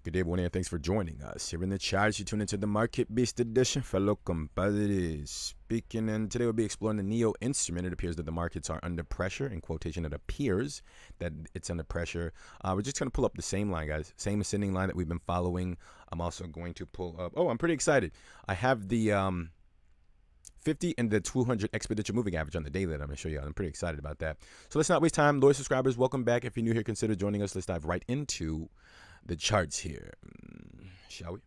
Good day, everyone, and thanks for joining us. Here in the charts, you tune into the Market Beast edition, fellow compadres speaking, and today we'll be exploring the NEO instrument. It appears that the markets are under pressure. In quotation, it appears that it's under pressure. We're just going to pull up the same line, guys, same ascending line that we've been following. I'm also going to pull up, I'm pretty excited. I have the 50 and the 200 exponential moving average on the daily that I'm going to show you. I'm pretty excited about that. So let's not waste time. Loyal subscribers, welcome back. If you're new here, consider joining us. Let's dive right into the charts here, shall we?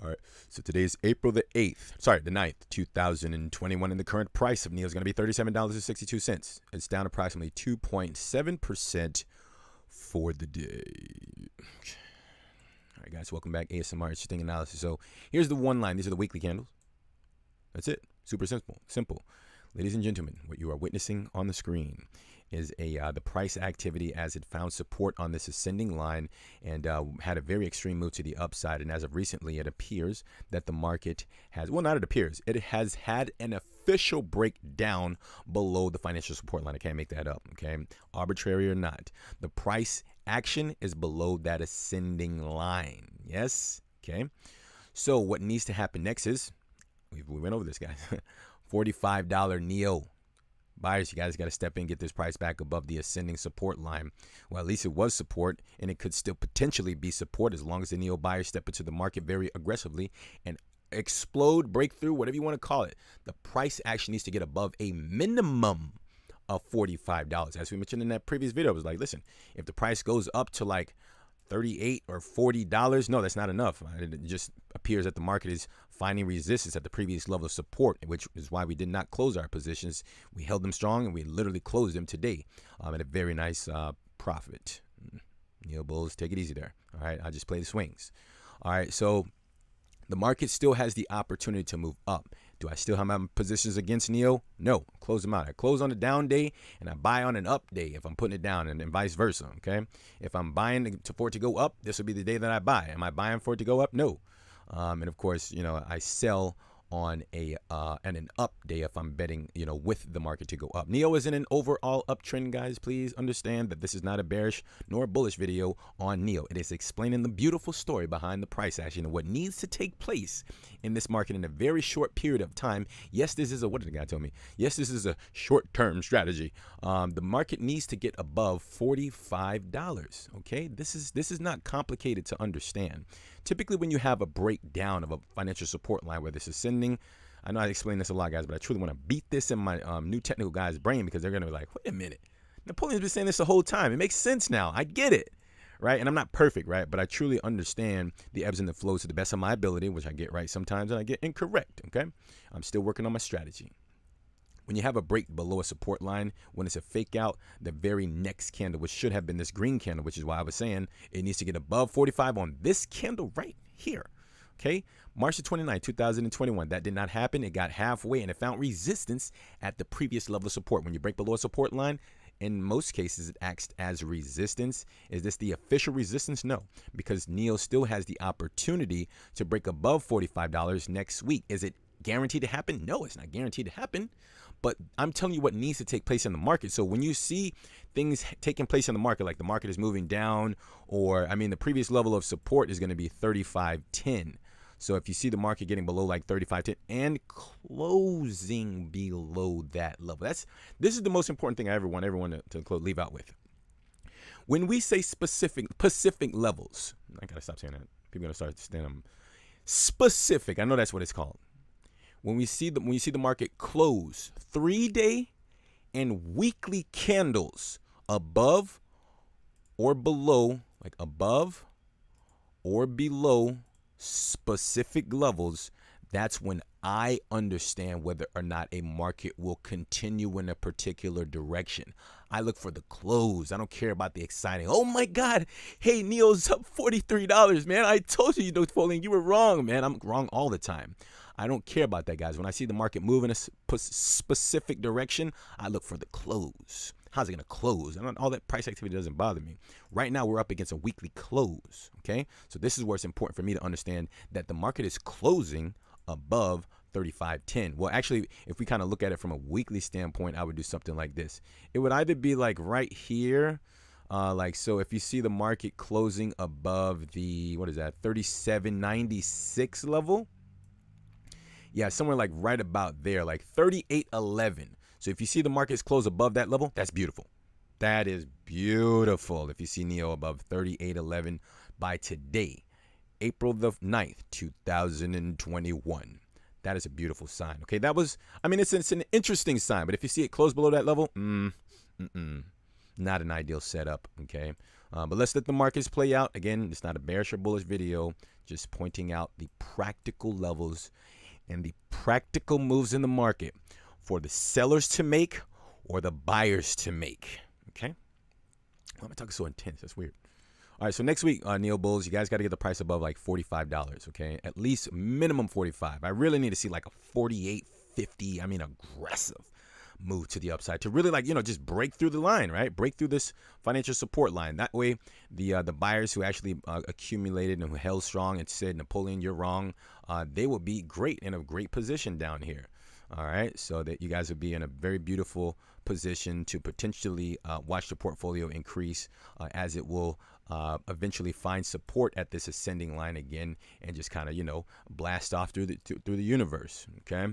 All right, so today is April the 9th, 2021, and the current price of NEO is going to be $37.62. It's down approximately 2.7% for the day. All right, guys, welcome back. ASMR Interesting Analysis. So here's the one line. These are the weekly candles. That's it. Super simple. Ladies and gentlemen, what you are witnessing on the screen is the price activity as it found support on this ascending line and had a very extreme move to the upside. And as of recently, it appears that the market has, well, not it appears, it has had an official breakdown below the financial support line. I can't make that up, okay? Arbitrary or not. The price action is below that ascending line. Yes? Okay. So what needs to happen next is, we went over this, guys, $45 NEO. Buyers, you guys got to step in, get this price back above the ascending support line. Well, at least it was support, and it could still potentially be support as long as the NEO buyers step into the market very aggressively and explode, breakthrough, whatever you want to call it. The price action needs to get above a minimum of $45. As we mentioned in that previous video, I was like, listen, if the price goes up to like $38 or $40, no, that's not enough. It just appears that the market is finding resistance at the previous level of support, which is why we did not close our positions. We held them strong, and we literally closed them today at a very nice profit. NEO bulls, take it easy there. All right, I just play the swings. All right, so the market still has the opportunity to move up. Do I still have my positions against NEO? No, close them out. I close on a down day and I buy on an up day if I'm putting it down, and then vice versa, okay? If I'm buying for it to go up, this will be the day that I buy. Am I buying for it to go up? No. And of course, you know, I sell on an up day if I'm betting, you know, with the market to go up. NEO is in an overall uptrend, guys. Please understand that this is not a bearish nor a bullish video on NEO. It is explaining the beautiful story behind the price action and what needs to take place in this market in a very short period of time. Yes, this is a, what did the guy tell me? Yes, this is a short-term strategy. The market needs to get above $45. Okay, this is not complicated to understand. Typically, when you have a breakdown of a financial support line where this is ascending, I know I explain this a lot, guys, but I truly want to beat this in my new technical guy's brain, because they're going to be like, wait a minute, Napoleon's been saying this the whole time. It makes sense now. I get it, right? And I'm not perfect, right? But I truly understand the ebbs and the flows to the best of my ability, which I get right sometimes and I get incorrect, okay? I'm still working on my strategy. When you have a break below a support line, when it's a fake out, the very next candle, which should have been this green candle, which is why I was saying it needs to get above 45 on this candle right here. Okay, March the 29th, 2021. That did not happen. It got halfway and it found resistance at the previous level of support. When you break below a support line, in most cases, it acts as resistance. Is this the official resistance? No, because NEO still has the opportunity to break above $45 next week. Is it guaranteed to happen? No, it's not guaranteed to happen. But I'm telling you what needs to take place in the market. So when you see things taking place in the market, like the market is moving down, or I mean, the previous level of support is going to be 35.10. So if you see the market getting below like 35.10 and closing below that level, this is the most important thing I ever want everyone to leave out with. When we say specific levels, I gotta stop saying that. People are gonna start saying them. Specific. I know that's what it's called. When you see the market close 3-day and weekly candles above or below, like above or below specific levels, that's when I understand whether or not a market will continue in a particular direction. I look for the close. I don't care about the exciting, oh my God, hey, NEO's up $43, man. I told you, Napoleon, you were wrong, man. I'm wrong all the time. I don't care about that, guys. When I see the market move in a specific direction, I look for the close. How's it going to close? And all that price activity doesn't bother me. Right now, we're up against a weekly close, okay? So this is where it's important for me to understand that the market is closing above 35.10. Well, actually, if we kind of look at it from a weekly standpoint, I would do something like this. It would either be like right here, Like, so if you see the market closing above the, what is that, 37.96 level, yeah, somewhere like right about there, like 38.11. So if you see the markets close above that level, that's beautiful. That is beautiful. If you see NEO above 38.11 by today, April the 9th, 2021. That is a beautiful sign. Okay, that was, I mean, it's an interesting sign, but if you see it close below that level, not an ideal setup. Okay, but let's let the markets play out. Again, it's not a bearish or bullish video, just pointing out the practical levels and the practical moves in the market for the sellers to make or the buyers to make. Okay, why am I talking so intense? That's weird. All right, so next week, Neo Bulls, you guys got to get the price above like $45, okay? At least minimum 45. I really need to see like a 48, 50, I mean, aggressive move to the upside to really, like, you know, just break through the line, right? Break through this financial support line. That way, the buyers who actually accumulated and who held strong and said, Napoleon, you're wrong, they will be great, in a great position down here. All right, so that you guys will be in a very beautiful position to potentially watch the portfolio increase as it will eventually find support at this ascending line again and just kind of, you know, blast off through the universe. Okay,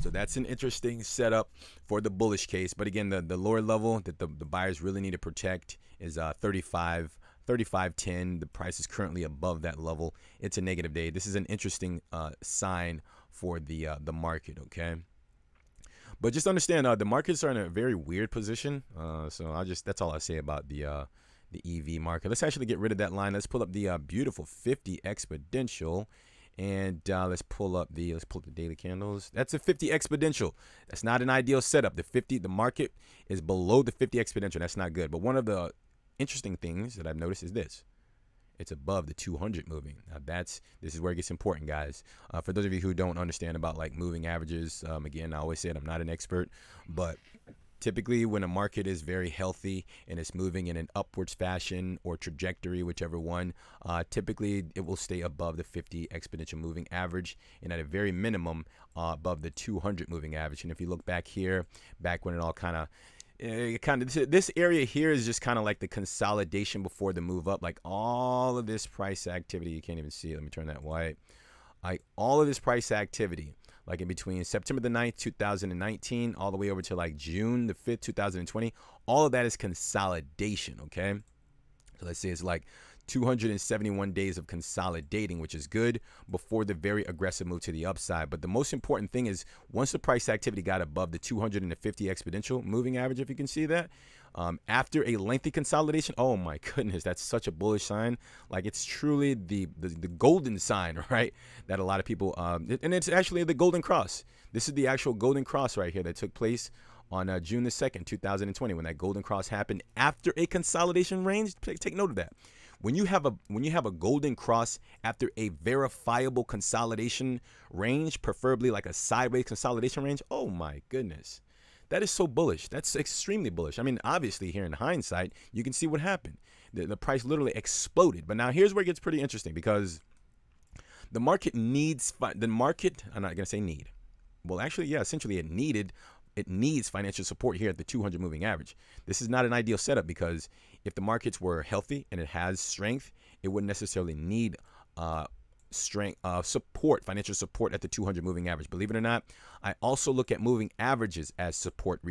so that's an interesting setup for the bullish case. But again, the lower level that the buyers really need to protect is 35.10. The price is currently above that level. It's a negative day. This is an interesting sign for the market. Okay. But just understand, the markets are in a very weird position. So that's all I'll say about the EV market. Let's actually get rid of that line. Let's pull up the beautiful 50 exponential, and let's pull up the daily candles. That's a 50 exponential. That's not an ideal setup. The market is below the 50 exponential. That's not good. But one of the interesting things that I've noticed is this. It's above the 200 moving. Now this is where it gets important, guys. For those of you who don't understand about like moving averages, again, I always say it, I'm not an expert, but typically when a market is very healthy and it's moving in an upwards fashion or trajectory, whichever one, typically it will stay above the 50 exponential moving average and at a very minimum above the 200 moving average. And if you look back here, back when it all this area here is just kind of like the consolidation before the move up. Like all of this price activity, you can't even see it. Let me turn that white. Like all of this price activity, like in between September the 9th, 2019, all the way over to like June the 5th, 2020, all of that is consolidation. Okay. So let's say it's like 271 days of consolidating, which is good, before the very aggressive move to the upside. But the most important thing is once the price activity got above the 250 exponential moving average, if you can see that, after a lengthy consolidation, oh my goodness, that's such a bullish sign. Like it's truly the golden sign, right? That a lot of people, and it's actually the golden cross. This is the actual golden cross right here that took place on June the 2nd, 2020, when that golden cross happened after a consolidation range. Take note of that. When you have a golden cross after a verifiable consolidation range, preferably like a sideways consolidation range, oh my goodness, that is so bullish. That's extremely bullish. I mean, obviously here in hindsight, you can see what happened. The price literally exploded. But now here's where it gets pretty interesting, because the market needs, I'm not gonna say need. Well, actually, yeah, essentially it needs financial support here at the 200 moving average. This is not an ideal setup, because if the markets were healthy and it has strength, it wouldn't necessarily need financial support at the 200 moving average. Believe it or not, I also look at moving averages as support and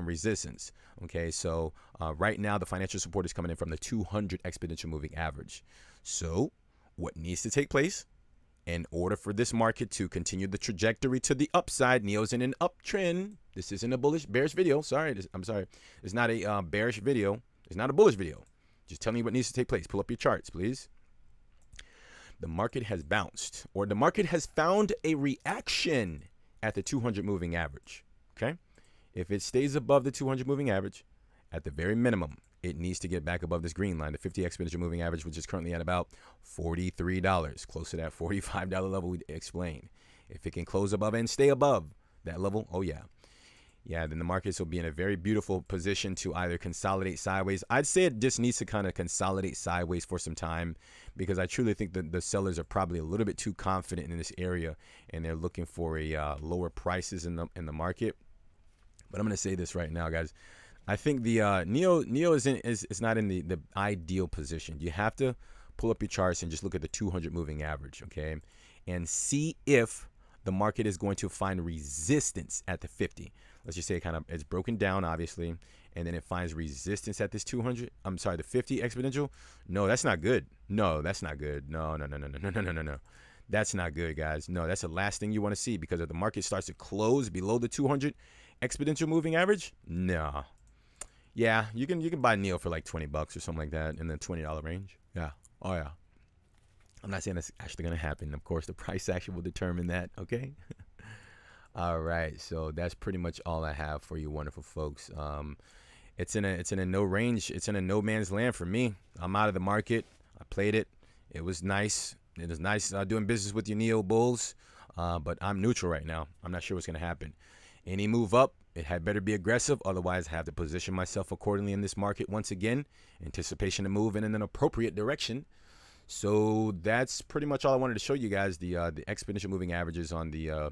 resistance. Okay, so right now the financial support is coming in from the 200 exponential moving average. So what needs to take place in order for this market to continue the trajectory to the upside? Neo's in an uptrend. This isn't a bearish video. I'm sorry. It's not a bearish video. It's not a bullish video. Just telling you what needs to take place. Pull up your charts, please. The market has bounced, or the market has found a reaction at the 200 moving average. Okay. If it stays above the 200 moving average, at the very minimum, it needs to get back above this green line, the 50 exponential moving average, which is currently at about $43, close to that $45 level we explained. If it can close above and stay above that level, oh yeah. Yeah, then the markets will be in a very beautiful position to either consolidate sideways. I'd say it just needs to kind of consolidate sideways for some time, because I truly think that the sellers are probably a little bit too confident in this area, and they're looking for a lower prices in the market. But I'm going to say this right now, guys. I think the Neo is not in the ideal position. You have to pull up your charts and just look at the 200 moving average, okay, and see if the market is going to find resistance at the 50. Let's just say it's broken down, obviously, and then it finds resistance at this 200. I'm sorry, the 50 exponential. No, that's not good. No, that's not good. No. That's not good, guys. No, that's the last thing you want to see, because if the market starts to close below the 200 exponential moving average, no. Yeah, you can buy Neo for like $20 or something like that in the $20 range. Yeah. Oh yeah. I'm not saying that's actually going to happen. Of course, the price action will determine that, okay? All right, so that's pretty much all I have for you wonderful folks. It's in a no range. It's in a no man's land for me. I'm out of the market. I played it. It was nice. It was nice doing business with your Neo bulls, but I'm neutral right now. I'm not sure what's going to happen. Any move up, it had better be aggressive. Otherwise, I have to position myself accordingly in this market once again. Anticipation to move in an appropriate direction. So that's pretty much all I wanted to show you guys. The exponential moving averages on the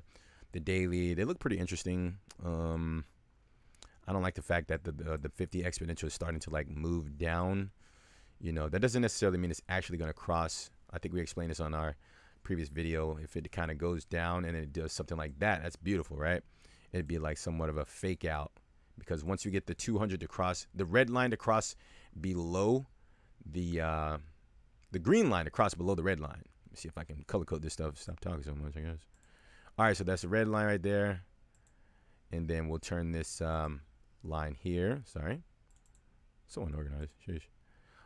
daily, they look pretty interesting. I don't like the fact that the 50 exponential is starting to like move down. You know, that doesn't necessarily mean it's actually going to cross. I think we explained this on our previous video. If it kind of goes down and it does something like that, that's beautiful, right? It'd be like somewhat of a fake out, because once you get the 200 to cross, the red line to cross below the green line to cross below the red line. Let me see if I can color code this stuff. Stop talking so much, I guess. All right, so that's the red line right there. And then we'll turn this line here. Sorry. So unorganized. Sheesh.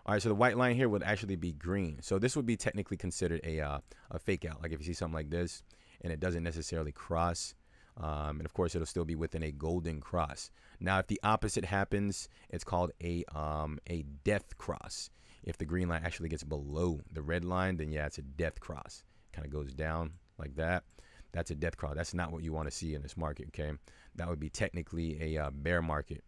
All right, so the white line here would actually be green. So this would be technically considered a fake out. Like if you see something like this and it doesn't necessarily cross, and of course it'll still be within a golden cross. Now, if the opposite happens, it's called a death cross. If the green line actually gets below the red line, then yeah, it's a death cross. Kind of goes down like that. That's a death cross. That's not what you want to see in this market, okay? That would be technically a bear market.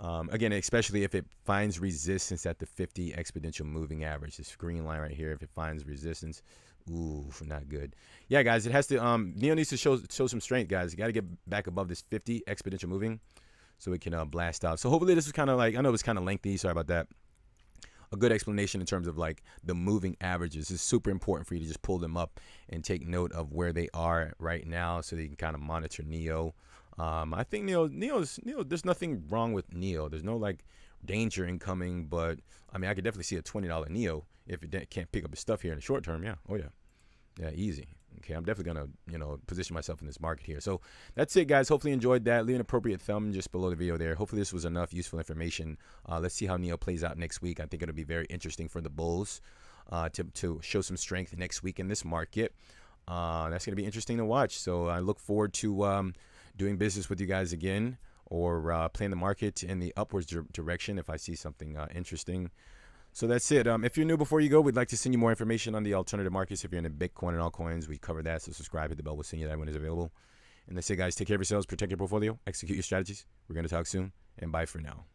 Again, especially if it finds resistance at the 50 exponential moving average. This green line right here, if it finds resistance, ooh, not good. Yeah, guys, it has to, Neo needs to show some strength, guys. You got to get back above this 50 exponential moving so it can blast out. So hopefully this was kind of like, I know it was kind of lengthy. Sorry about that. A good explanation in terms of like the moving averages is super important for you to just pull them up and take note of where they are right now so that you can kind of monitor Neo. I think Neo, there's nothing wrong with Neo. There's no like danger incoming, but I mean, I could definitely see a $20 Neo if it can't pick up his stuff here in the short term. Yeah. Oh yeah. Yeah. Easy. Okay. I'm definitely going to, position myself in this market here. So that's it, guys. Hopefully you enjoyed that. Leave an appropriate thumb just below the video there. Hopefully this was enough useful information. Let's see how Neo plays out next week. I think it'll be very interesting for the bulls to show some strength next week in this market. That's going to be interesting to watch. So I look forward to doing business with you guys again, or playing the market in the upwards direction if I see something interesting. So that's it. If you're new, before you go, we'd like to send you more information on the alternative markets. If you're into Bitcoin and altcoins, we cover that. So subscribe, hit the bell. We'll send you that when it's available. And that's it, guys. Take care of yourselves, protect your portfolio, execute your strategies. We're going to talk soon, and bye for now.